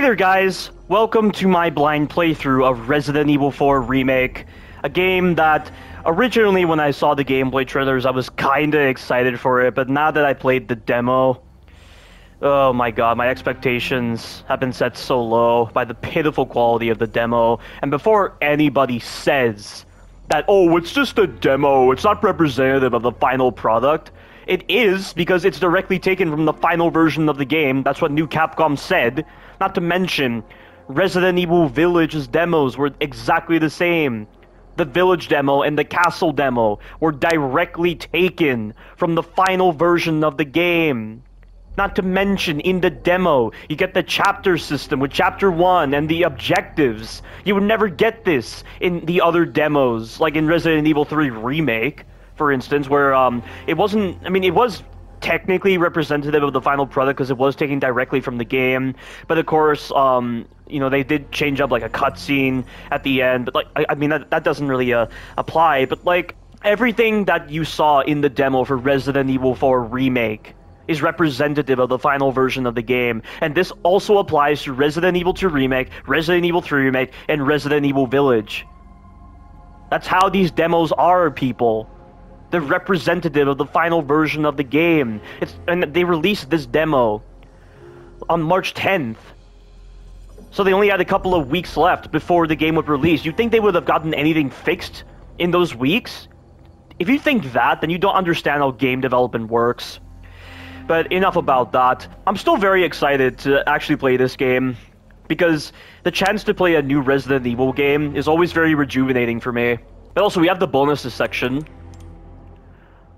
Hey there guys, welcome to my blind playthrough of Resident Evil 4 Remake, a game that originally when I saw the gameplay trailers I was kinda excited for it, but now that I played the demo, oh my god, my expectations have been set so low by the pitiful quality of the demo, and before anybody says that, oh, it's just a demo, it's not representative of the final product, it is, because it's directly taken from the final version of the game. That's what New Capcom said. Not to mention, Resident Evil Village's demos were exactly the same. The Village demo and the Castle demo were directly taken from the final version of the game. Not to mention, in the demo, you get the chapter system with Chapter 1 and the objectives. You would never get this in the other demos, like in Resident Evil 3 Remake, for instance, where it wasn't, I mean, it was technically representative of the final product because it was taken directly from the game, but of course, you know, they did change up like a cutscene at the end, but like, I mean, that doesn't really apply, but like, everything that you saw in the demo for Resident Evil 4 Remake is representative of the final version of the game, and this also applies to Resident Evil 2 Remake, Resident Evil 3 Remake, and Resident Evil Village. That's how these demos are, people. They're representative of the final version of the game. And they released this demo on March 10th. So they only had a couple of weeks left before the game would release. You'd think they would have gotten anything fixed in those weeks? If you think that, then you don't understand how game development works. But enough about that. I'm still very excited to actually play this game, because the chance to play a new Resident Evil game is always very rejuvenating for me. But also, we have the bonuses section.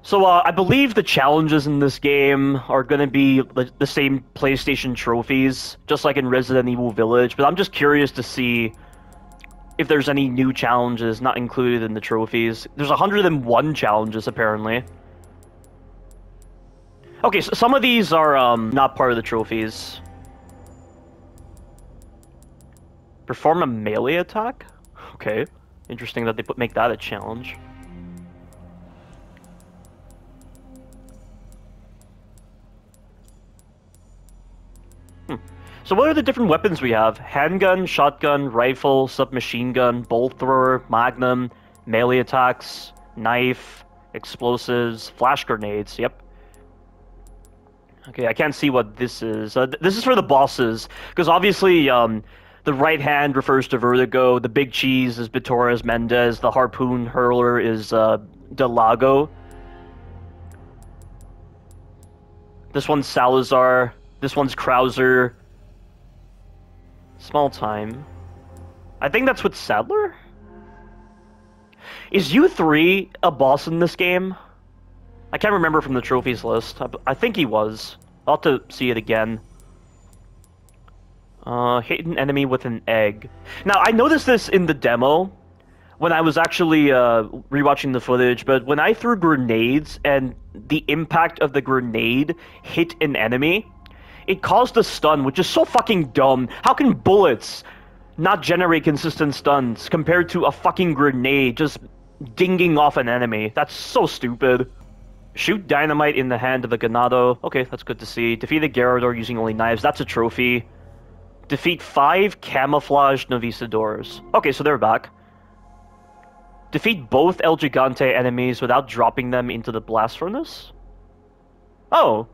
So, I believe the challenges in this game are gonna be the same PlayStation trophies, just like in Resident Evil Village, but I'm just curious to see if there's any new challenges not included in the trophies. There's 101 challenges, apparently. Okay, so some of these are, not part of the trophies. Perform a melee attack? Okay. Interesting that they make that a challenge. So what are the different weapons we have? Handgun, shotgun, rifle, submachine gun, bolt thrower, magnum, melee attacks, knife, explosives, flash grenades, yep. Okay, I can't see what this is. This is for the bosses, because obviously the right hand refers to Vertigo, the big cheese is Bitores Mendez, the harpoon hurler is Delago. This one's Salazar, this one's Krauser. Small time. I think that's with Sadler? Is U3 a boss in this game? I can't remember from the trophies list. I think he was. I'll have to see it again. Hit an enemy with an egg. Now, I noticed this in the demo when I was actually rewatching the footage, but when I threw grenades and the impact of the grenade hit an enemy, it caused a stun, which is so fucking dumb. How can bullets not generate consistent stuns compared to a fucking grenade just dinging off an enemy? That's so stupid. Shoot dynamite in the hand of the Ganado. Okay, that's good to see. Defeat a Garrador using only knives. That's a trophy. Defeat 5 camouflaged Novicidors. Okay, so they're back. Defeat both El Gigante enemies without dropping them into the blast furnace? Oh.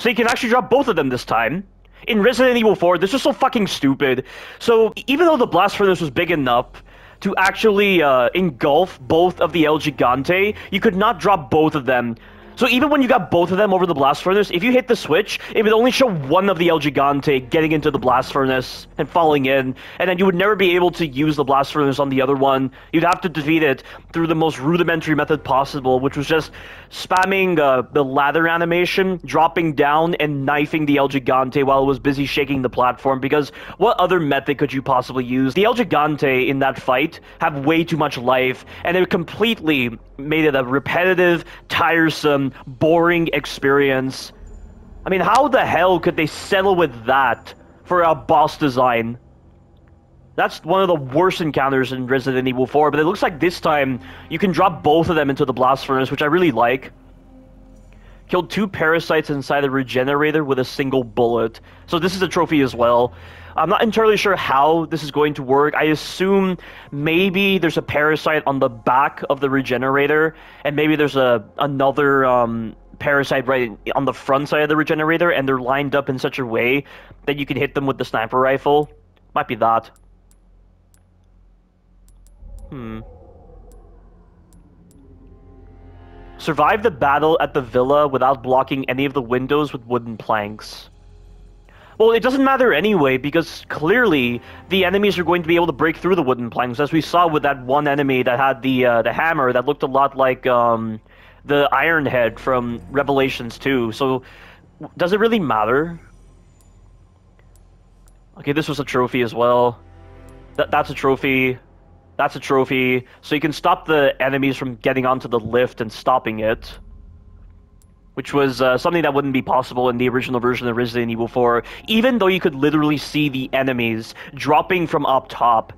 So you can actually drop both of them this time. In Resident Evil 4, this was so fucking stupid. So even though the blast furnace was big enough to actually engulf both of the El Gigante, you could not drop both of them. So even when you got both of them over the blast furnace, if you hit the switch, it would only show one of the El Gigante getting into the blast furnace and falling in, and then you would never be able to use the blast furnace on the other one. You'd have to defeat it through the most rudimentary method possible, which was just spamming the ladder animation, dropping down, and knifing the El Gigante while it was busy shaking the platform, because what other method could you possibly use? The El Gigante in that fight have way too much life, and it completely made it a repetitive, tiresome, boring experience. I mean, how the hell could they settle with that for a boss design? That's one of the worst encounters in Resident Evil 4, but it looks like this time you can drop both of them into the blast furnace, which I really like. Killed 2 parasites inside the regenerator with a single bullet. So this is a trophy as well. I'm not entirely sure how this is going to work. I assume maybe there's a parasite on the back of the regenerator, and maybe there's another parasite right on the front side of the regenerator, and they're lined up in such a way that you can hit them with the sniper rifle. Might be that. Survive the battle at the villa without blocking any of the windows with wooden planks. Well, it doesn't matter anyway, because clearly the enemies are going to be able to break through the wooden planks, as we saw with that one enemy that had the hammer that looked a lot like the Iron Head from Revelations 2. So, does it really matter? Okay, this was a trophy as well. That's a trophy. That's a trophy. So you can stop the enemies from getting onto the lift and stopping it. Which was something that wouldn't be possible in the original version of Resident Evil 4, even though you could literally see the enemies dropping from up top.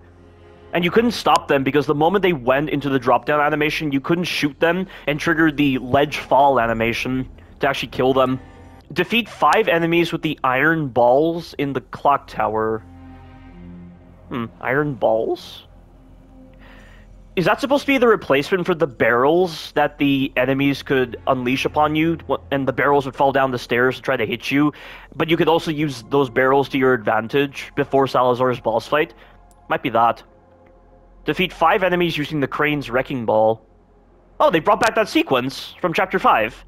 And you couldn't stop them because the moment they went into the drop-down animation, you couldn't shoot them and trigger the ledge fall animation to actually kill them. Defeat 5 enemies with the iron balls in the clock tower. Iron balls? Is that supposed to be the replacement for the barrels that the enemies could unleash upon you, and the barrels would fall down the stairs to try to hit you, but you could also use those barrels to your advantage before Salazar's boss fight? Might be that. Defeat 5 enemies using the crane's wrecking ball. Oh, they brought back that sequence from Chapter 5.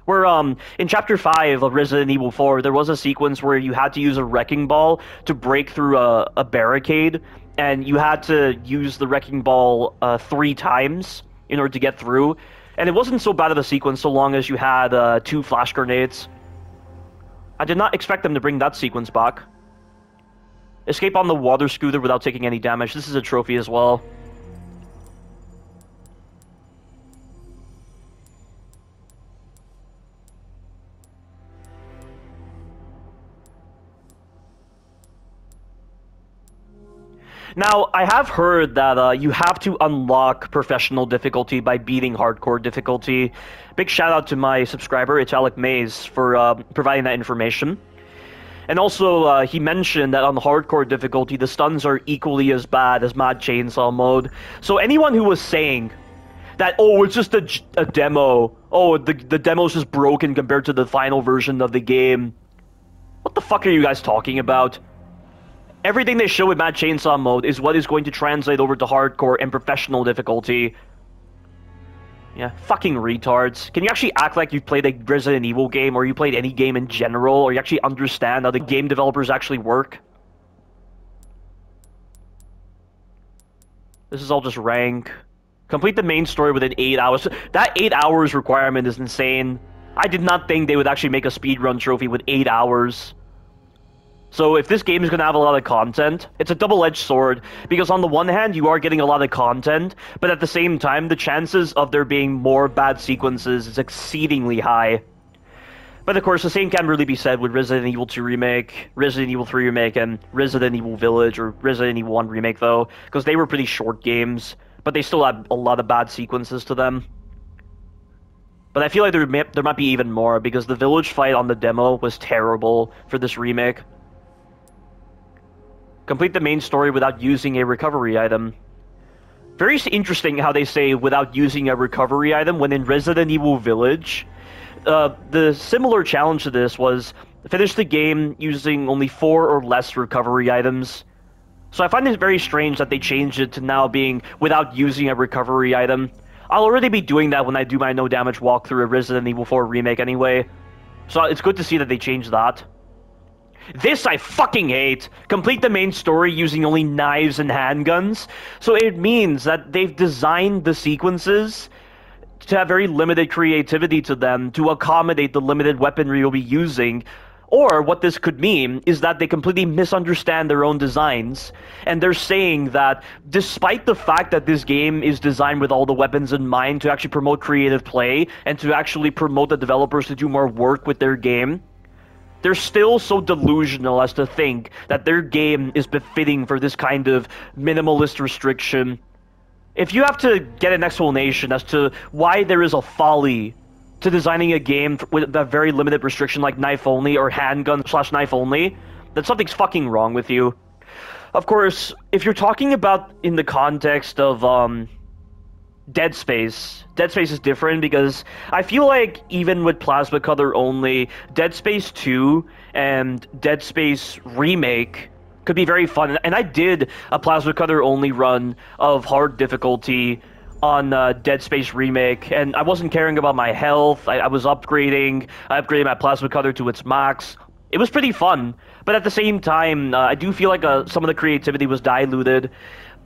Where, in Chapter 5 of Resident Evil 4, there was a sequence where you had to use a wrecking ball to break through a barricade, and you had to use the wrecking ball 3 times in order to get through. And it wasn't so bad of a sequence so long as you had 2 flash grenades. I did not expect them to bring that sequence back. Escape on the water scooter without taking any damage. This is a trophy as well. Now, I have heard that you have to unlock professional difficulty by beating hardcore difficulty. Big shout out to my subscriber, Italic Maze, for providing that information. And also, he mentioned that on the hardcore difficulty, the stuns are equally as bad as Mad Chainsaw mode. So anyone who was saying that, oh, it's just a demo, oh, the demo's just broken compared to the final version of the game, what the fuck are you guys talking about? Everything they show with Mad Chainsaw mode is what is going to translate over to hardcore and professional difficulty. Yeah, fucking retards. Can you actually act like you've played a Resident Evil game, or you played any game in general, or you actually understand how the game developers actually work? This is all just rank. Complete the main story within 8 hours. That 8 hours requirement is insane. I did not think they would actually make a speedrun trophy with 8 hours. So if this game is going to have a lot of content, it's a double-edged sword, because on the one hand, you are getting a lot of content, but at the same time, the chances of there being more bad sequences is exceedingly high. But of course, the same can really be said with Resident Evil 2 Remake, Resident Evil 3 Remake, and Resident Evil Village, or Resident Evil 1 Remake, though, because they were pretty short games, but they still had a lot of bad sequences to them. But I feel like there might be even more, because the village fight on the demo was terrible for this remake. Complete the main story without using a recovery item. Very interesting how they say without using a recovery item, when in Resident Evil Village, the similar challenge to this was finish the game using only 4 or less recovery items. So I find it very strange that they changed it to now being without using a recovery item. I'll already be doing that when I do my no damage walkthrough of Resident Evil 4 Remake anyway. So it's good to see that they changed that. This I fucking hate! Complete the main story using only knives and handguns. So it means that they've designed the sequences to have very limited creativity to them to accommodate the limited weaponry you'll be using. Or what this could mean is that they completely misunderstand their own designs, and they're saying that despite the fact that this game is designed with all the weapons in mind to actually promote creative play and to actually promote the developers to do more work with their game, they're still so delusional as to think that their game is befitting for this kind of minimalist restriction. If you have to get an explanation as to why there is a folly to designing a game with a very limited restriction like knife only or handgun/knife only, then something's fucking wrong with you. Of course, if you're talking about in the context of Dead Space is different because I feel like even with plasma cutter only, Dead Space 2 and Dead Space Remake could be very fun. And I did a plasma cutter only run of hard difficulty on Dead Space Remake, and I wasn't caring about my health. I was upgrading. I upgraded my plasma cutter to its max. It was pretty fun, but at the same time, I do feel like some of the creativity was diluted.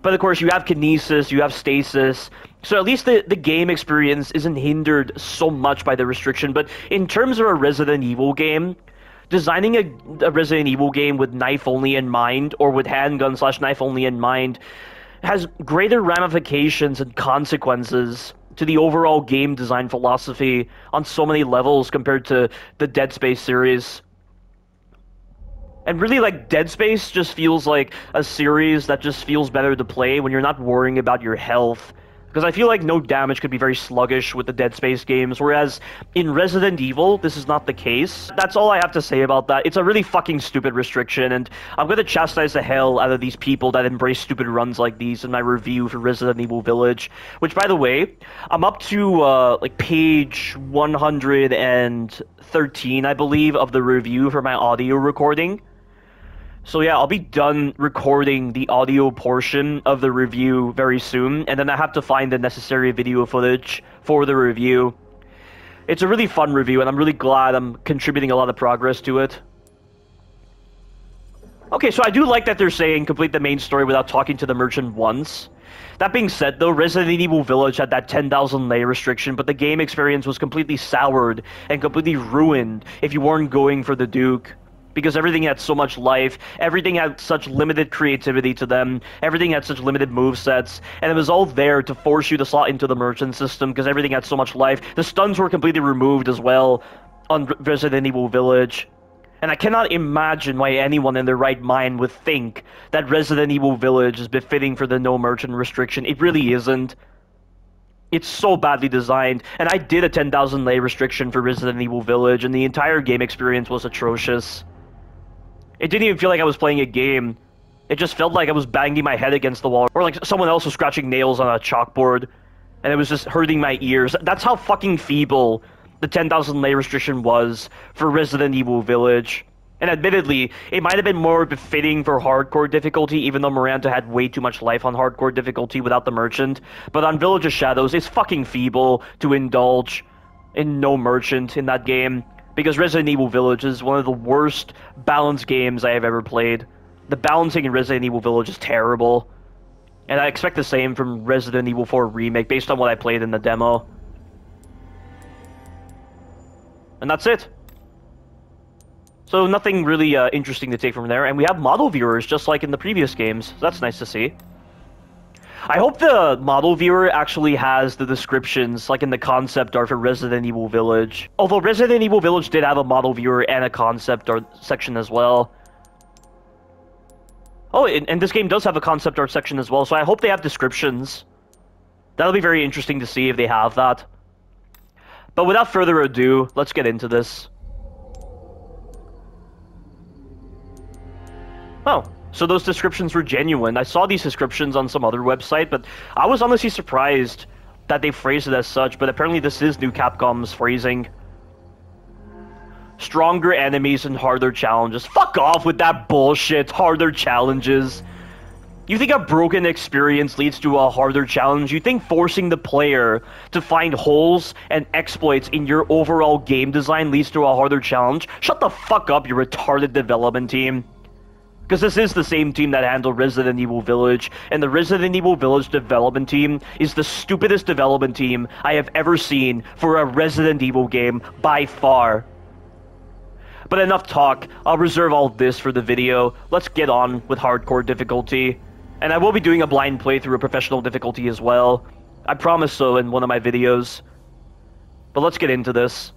But of course, you have kinesis, you have stasis, so at least the game experience isn't hindered so much by the restriction. But in terms of a Resident Evil game, designing a Resident Evil game with knife only in mind, or with handgun / knife only in mind, has greater ramifications and consequences to the overall game design philosophy on so many levels compared to the Dead Space series. And really, like, Dead Space just feels like a series that just feels better to play when you're not worrying about your health. Because I feel like no damage could be very sluggish with the Dead Space games, whereas in Resident Evil, this is not the case. That's all I have to say about that. It's a really fucking stupid restriction, and I'm gonna chastise the hell out of these people that embrace stupid runs like these in my review for Resident Evil Village. Which, by the way, I'm up to, like, page 113, I believe, of the review for my audio recording. So yeah, I'll be done recording the audio portion of the review very soon, and then I have to find the necessary video footage for the review. It's a really fun review, and I'm really glad I'm contributing a lot of progress to it. Okay, so I do like that they're saying complete the main story without talking to the merchant once. That being said, though, Resident Evil Village had that 10,000 lei restriction, but the game experience was completely soured and completely ruined if you weren't going for the Duke. Because everything had so much life, everything had such limited creativity to them, everything had such limited movesets, and it was all there to force you to slot into the merchant system because everything had so much life. The stuns were completely removed as well on Resident Evil Village. And I cannot imagine why anyone in their right mind would think that Resident Evil Village is befitting for the no merchant restriction. It really isn't. It's so badly designed, and I did a 10,000 lei restriction for Resident Evil Village, and the entire game experience was atrocious. It didn't even feel like I was playing a game. It just felt like I was banging my head against the wall, or like someone else was scratching nails on a chalkboard, and it was just hurting my ears. That's how fucking feeble the 10,000 lei restriction was for Resident Evil Village. And admittedly, it might have been more befitting for hardcore difficulty, even though Miranda had way too much life on hardcore difficulty without the merchant. But on Village of Shadows, it's fucking feeble to indulge in no merchant in that game. Because Resident Evil Village is one of the worst balanced games I have ever played. The balancing in Resident Evil Village is terrible. And I expect the same from Resident Evil 4 Remake, based on what I played in the demo. And that's it. So nothing really interesting to take from there. And we have model viewers, just like in the previous games. So that's nice to see. I hope the model viewer actually has the descriptions, like in the concept art for Resident Evil Village. Although Resident Evil Village did have a model viewer and a concept art section as well. Oh, and this game does have a concept art section as well, so I hope they have descriptions. That'll be very interesting to see if they have that. But without further ado, let's get into this. Oh. So those descriptions were genuine. I saw these descriptions on some other website, but I was honestly surprised that they phrased it as such, but apparently this is new Capcom's phrasing. Stronger enemies and harder challenges. Fuck off with that bullshit, harder challenges. You think a broken experience leads to a harder challenge? You think forcing the player to find holes and exploits in your overall game design leads to a harder challenge? Shut the fuck up, you retarded development team. Because this is the same team that handled Resident Evil Village, and the Resident Evil Village development team is the stupidest development team I have ever seen for a Resident Evil game, by far. But enough talk, I'll reserve all this for the video. Let's get on with hardcore difficulty. And I will be doing a blind playthrough of professional difficulty as well. I promise so in one of my videos. But let's get into this.